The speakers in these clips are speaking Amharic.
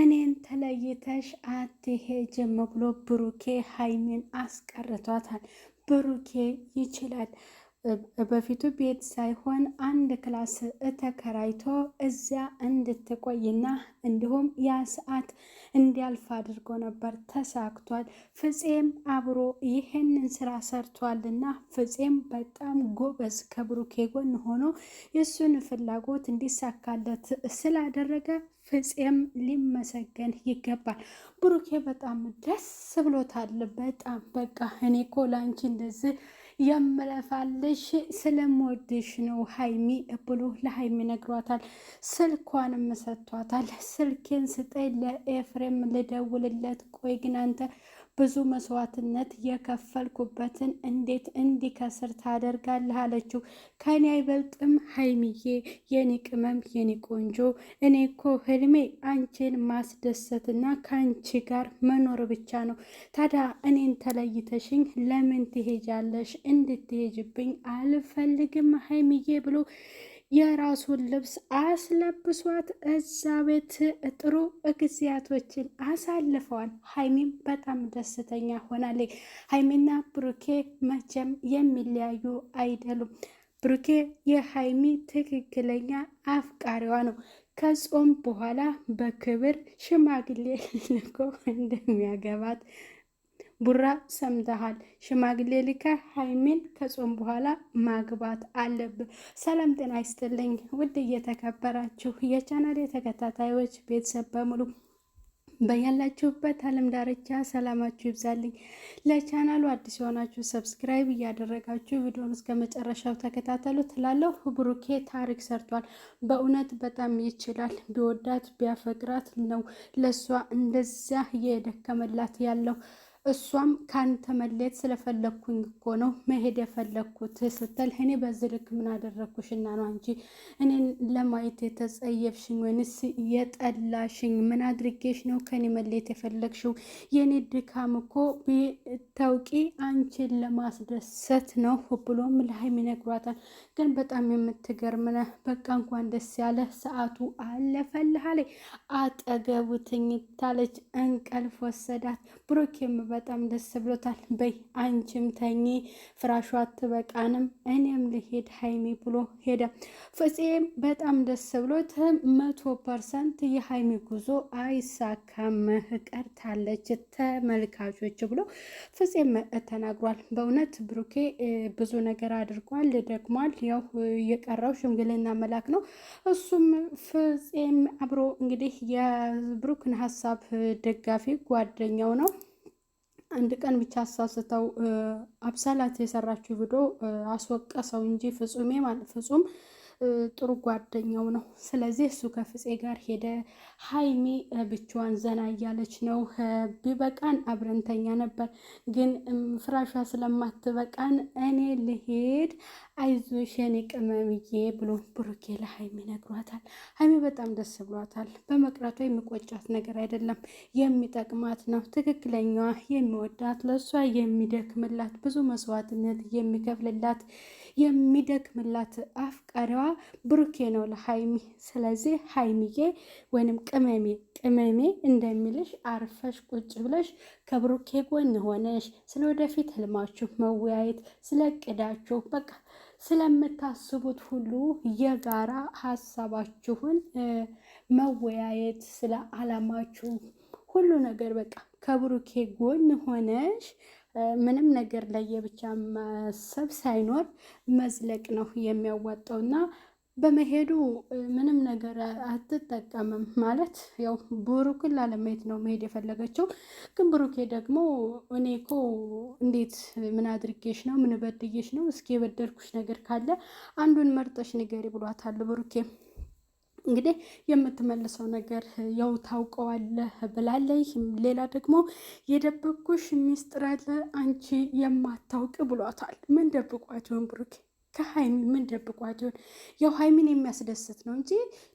ከኔን ተለይተሽ አትሄጂም ብሎ ብሩኬ ሀይሚን አስቀርቷታል። ብሩኬ ይችላል። በፊቱ ቤት ሳይሆን አንድ ክላስ ተከራይቶ እዚያ እንድትቆይና እንዲሁም ያ ሰዓት እንዲያልፍ አድርጎ ነበር። ተሳክቷል። ፍፄም አብሮ ይሄንን ስራ ሰርቷልና ፍፄም በጣም ጎበዝ ከብሩኬ ጎን ሆኖ የእሱን ፍላጎት እንዲሳካለት ስላደረገ ፍፄም ሊመሰገን ይገባል። ብሩኬ በጣም ደስ ብሎታል። በጣም በቃ እኔ እኮ ላንቺ እንደዚህ የምለፋልሽ ስለምወድሽ ነው ሀይሚ ብሎ ለሀይሚ ነግሯታል። ስልኳንም ሰጥቷታል። ስልኬን ስጠኝ ለኤፍሬም ልደውልለት። ቆይ ግን አንተ ብዙ መስዋዕትነት የከፈልኩበትን እንዴት እንዲከስር ታደርጋለህ? አለችው። ከኔ አይበልጥም ሀይሚዬ፣ የኔ ቅመም፣ የኔ ቆንጆ። እኔ እኮ ህልሜ አንቺን ማስደሰትና ከአንቺ ጋር መኖር ብቻ ነው። ታዲያ እኔን ተለይተሽኝ ለምን ትሄጃለሽ? እንድትሄጅብኝ አልፈልግም ሀይሚዬ ብሎ የራሱን ልብስ አስለብሷት እዛ ቤት ጥሩ ጊዜያቶችን አሳልፈዋል። ሀይሚም በጣም ደስተኛ ሆናለች። ሀይሚና ብሩኬ መቼም የሚለያዩ አይደሉም። ብሩኬ የሀይሚ ትክክለኛ አፍቃሪዋ ነው። ከጾም በኋላ በክብር ሽማግሌ ልኮ እንደሚያገባት ቡራ ሰምተሃል? ሽማግሌ ልከ ሀይሚን ከጾም በኋላ ማግባት አለብህ። ሰላም ጤና ይስጥልኝ ውድ እየተከበራችሁ የቻናሌ ተከታታዮች ቤተሰብ በሙሉ በያላችሁበት ዓለም ዳርቻ ሰላማችሁ ይብዛልኝ። ለቻናሉ አዲስ የሆናችሁ ሰብስክራይብ እያደረጋችሁ ቪዲዮን እስከ መጨረሻው ተከታተሉ ትላለሁ። ብሩኬ ታሪክ ሰርቷል። በእውነት በጣም ይችላል። ቢወዳት ቢያፈቅራት ነው ለእሷ እንደዚያ እየደከመላት ያለው። እሷም ካንተ መለየት ስለፈለግኩኝ እኮ ነው መሄድ የፈለግኩት ስትል፣ እኔ በዚህ ልክ ምን አደረግኩሽና ነው አንቺ እኔን ለማየት የተጸየፍሽኝ ወይንስ የጠላሽኝ? ምን አድርጌሽ ነው ከኔ መለየት የፈለግሽው? የኔ ድካም እኮ ታውቂ አንቺን ለማስደሰት ነው ብሎም ለሀይሚ ነግሯታል። ግን በጣም የምትገርም ነህ። በቃ እንኳን ደስ ያለ ሰዓቱ አለፈልህ አለኝ። አጠገቡ ትኝታለች። እንቅልፍ ወሰዳት። ብሩኬም በጣም ደስ ብሎታል። በይ አንቺም ተኚ፣ ፍራሹ አትበቃንም፣ እኔም ልሄድ ሀይሚ ብሎ ሄደ። ፍፄም በጣም ደስ ብሎት 100% የሀይሚ ጉዞ አይሳካም ቀርታለች ተመልካቾች ብሎ ፍፄም ተናግሯል። በእውነት ብሩኬ ብዙ ነገር አድርጓል፣ ደክሟል። ያው የቀረው ሽምግልና መላክ ነው። እሱም ፍፄም አብሮ እንግዲህ የብሩክን ሀሳብ ደጋፊ ጓደኛው ነው። አንድ ቀን ብቻ አሳስተው አብሳላት የሰራችው ቪዲዮ አስወቀሰው እንጂ ፍጹሜ ማለት ፍጹም ጥሩ ጓደኛው ነው። ስለዚህ እሱ ከፍፄ ጋር ሄደ። ሀይሚ ብቻዋን ዘና እያለች ነው። ቢበቃን አብረንተኛ ነበር፣ ግን ፍራሿ ስለማትበቃን እኔ ልሄድ፣ አይዞሽ የኔ ቅመምዬ ብሎ ብሩኬ ለሀይሚ ነግሯታል። ሀይሚ በጣም ደስ ብሏታል። በመቅረቷ የሚቆጫት ነገር አይደለም፣ የሚጠቅማት ነው። ትክክለኛዋ የሚወዳት ለእሷ የሚደክምላት ብዙ መስዋዕትነት የሚከፍልላት የሚደክምላት አፍቃሪዋ ብሩኬ ነው ለሀይሚ። ስለዚህ ሀይሚዬ ወይንም ቅመሜ እንደሚልሽ አርፈሽ ቁጭ ብለሽ ከብሩኬ ጎን ሆነሽ ስለ ወደፊት ህልማችሁ መወያየት፣ ስለ እቅዳችሁ በቃ ስለምታስቡት ሁሉ የጋራ ሀሳባችሁን መወያየት፣ ስለ አላማችሁ ሁሉ ነገር በቃ ከብሩኬ ጎን ሆነሽ ምንም ነገር ላይ የብቻ ማሰብ ሳይኖር መዝለቅ ነው የሚያዋጣው። እና በመሄዱ ምንም ነገር አትጠቀምም ማለት ያው ብሩክን ላለማየት ነው መሄድ የፈለገችው። ግን ብሩኬ ደግሞ እኔ እኮ እንዴት ምን አድርጌሽ ነው? ምን በድዬሽ ነው? እስኪ የበደልኩሽ ነገር ካለ አንዱን መርጠሽ ንገሪ ብሏታል ብሩኬ። እንግዲህ የምትመልሰው ነገር ያው ታውቀዋለህ ብላለች። ሌላ ደግሞ የደበኩሽ ሚስጥር አለ አንቺ የማታውቅ ብሏታል። ምን ደብቋት ይሆን ብሩኬ? ከሀይሚ ምን ደብቋት ይሆን? ያው ሀይሚን የሚያስደስት ነው እንጂ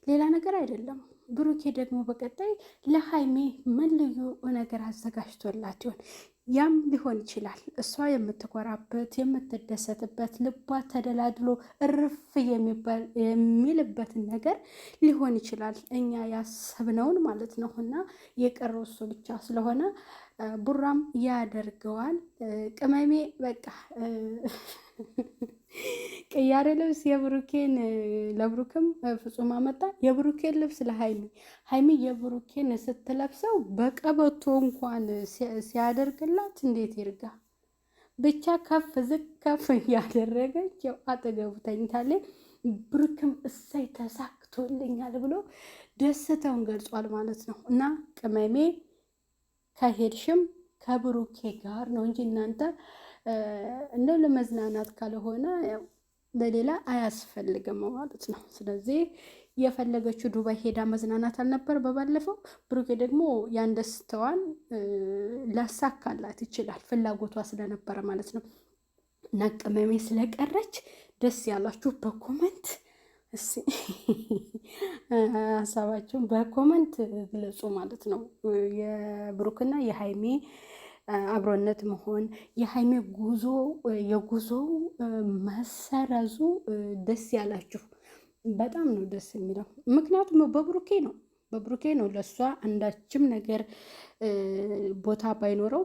ሌላ ነገር አይደለም። ብሩኬ ደግሞ በቀጣይ ለሀይሚ ምን ልዩ ነገር አዘጋጅቶላት ይሆን? ያም ሊሆን ይችላል እሷ የምትኮራበት የምትደሰትበት ልቧ ተደላድሎ እርፍ የሚልበትን ነገር ሊሆን ይችላል። እኛ ያሰብነውን ማለት ነው። እና የቀረው እሱ ብቻ ስለሆነ ቡራም ያደርገዋል። ቅመሜ በቃ ቅያሬ ልብስ የብሩኬን ለብሩክም ፍጹም አመጣ። የብሩኬን ልብስ ሀይሚ የብሩኬን ስትለብሰው በቀበቶ እንኳን ሲያደርግላት እንዴት ይርጋ ብቻ ከፍ ዝቅ ከፍ እያደረገች ያው አጠገቡ ተኝታለች። ብሩክም እሰይ ተሳክቶልኛል ብሎ ደስታውን ገልጿል ማለት ነው። እና ቅመሜ ከሄድሽም ከብሩኬ ጋር ነው እንጂ እናንተ እንደው ለመዝናናት ካልሆነ ለሌላ አያስፈልግም ማለት ነው። ስለዚህ የፈለገችው ዱባይ ሄዳ መዝናናት አልነበር በባለፈው። ብሩኬ ደግሞ ያን ደስታዋን ላሳካላት ይችላል ፍላጎቷ ስለነበረ ማለት ነው። እና ቅመሜ ስለቀረች ደስ ያላችሁ በኮመንት ሀሳባችሁን በኮመንት ግለጹ ማለት ነው። የብሩክና የሀይሜ አብሮነት መሆን የሀይሜ የጉዞው መሰረዙ ደስ ያላችሁ በጣም ነው ደስ የሚለው። ምክንያቱም በብሩኬ ነው ለእሷ አንዳችም ነገር ቦታ ባይኖረው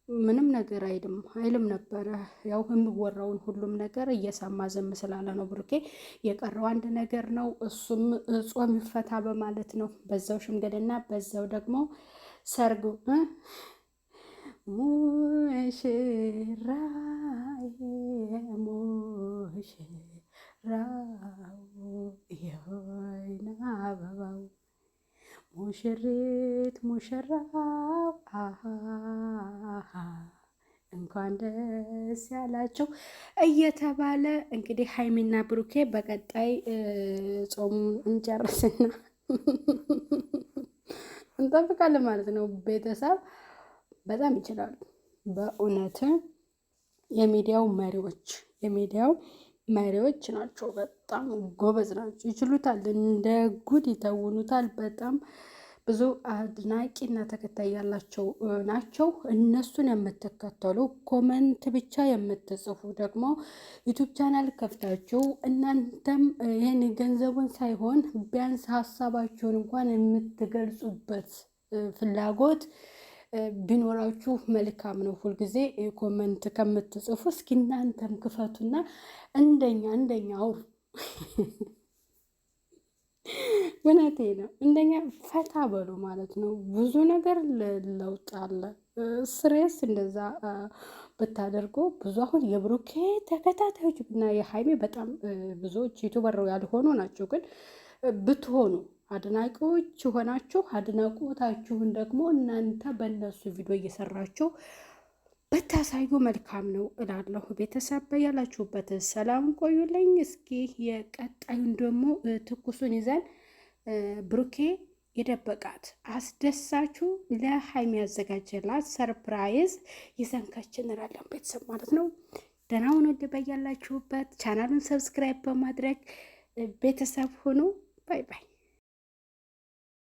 ምንም ነገር አይልም ነበረ። ያው የሚወራውን ሁሉም ነገር እየሰማ ዝም ስላለ ነው ብሩኬ። የቀረው አንድ ነገር ነው፣ እሱም ጾም ይፈታ በማለት ነው። በዛው ሽምግልና በዛው ደግሞ ሰርጉ ሙሽራዬ ሙሽራው የወይን አበባው ሙሽሪት ሙሽራው እንኳን ደስ ያላቸው እየተባለ እንግዲህ ሀይሚና ብሩኬ በቀጣይ ጾሙን እንጨርስና እንጠብቃለን ማለት ነው። ቤተሰብ በጣም ይችላሉ በእውነት የሚዲያው መሪዎች ናቸው። በጣም ጎበዝ ናቸው፣ ይችሉታል፣ እንደ ጉድ ይተውኑታል። በጣም ብዙ አድናቂና ተከታይ ያላቸው ናቸው። እነሱን የምትከተሉ ኮመንት ብቻ የምትጽፉ ደግሞ ዩቱብ ቻናል ከፍታችሁ እናንተም ይህን ገንዘቡን ሳይሆን ቢያንስ ሀሳባችሁን እንኳን የምትገልጹበት ፍላጎት ቢኖራችሁ መልካም ነው። ሁልጊዜ ኮመንት ከምትጽፉ እስኪ እናንተም ክፈቱና እንደኛ አውሩ። እውነቴ ነው። እንደኛ ፈታ በሉ ማለት ነው። ብዙ ነገር ለውጥ አለ። ስሬስ እንደዛ ብታደርጉ ብዙ አሁን የብሩኬ ተከታታዮች እና የሀይሜ በጣም ብዙዎች ዩቱበር ያልሆኑ ናቸው። ግን ብትሆኑ አድናቂዎች ሆናችሁ አድናቆታችሁን ደግሞ እናንተ በእነሱ ቪዲዮ እየሰራችሁ በታሳዩ መልካም ነው እላለሁ። ቤተሰብ ያላችሁበት ሰላም ቆዩልኝ። እስኪ የቀጣዩን ደግሞ ትኩሱን ይዘን ብሩኬ የደበቃት አስደሳችሁ ለሀይሚ ያዘጋጀላት ሰርፕራይዝ ይዘን ከች እንላለን ቤተሰብ ማለት ነው። ደህና ሁኑ በያላችሁበት። ቻናሉን ሰብስክራይብ በማድረግ ቤተሰብ ሁኑ። ባይ ባይ።